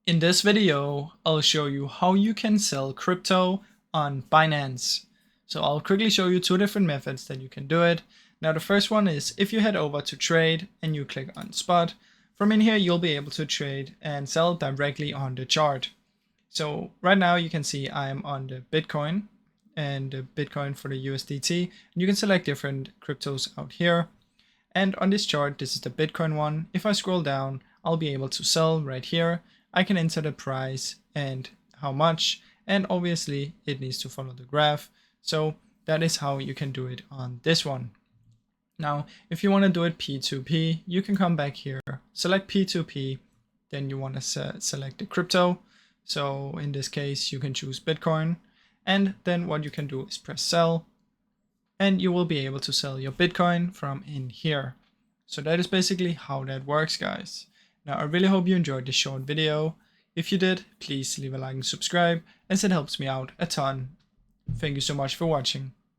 In this video, I'll show you how you can sell crypto on Binance. So I'll quickly show you two different methods that you can do it. Now the first one is if you head over to trade and you click on spot, from in here you'll be able to trade and sell directly on the chart. So right now you can see I'm on the Bitcoin and the Bitcoin for the USDT. And you can select different cryptos out here. And on this chart, this is the Bitcoin one. If I scroll down, I'll be able to sell right here. I can enter the price and how much, and obviously it needs to follow the graph. So that is how you can do it on this one. Now, if you want to do it P2P, you can come back here, select P2P, then you want to select the crypto. So in this case, you can choose Bitcoin, and then what you can do is press sell, and you will be able to sell your Bitcoin from in here. So that is basically how that works, guys. Now, I really hope you enjoyed this short video. If you did, please leave a like and subscribe, as it helps me out a ton. Thank you so much for watching.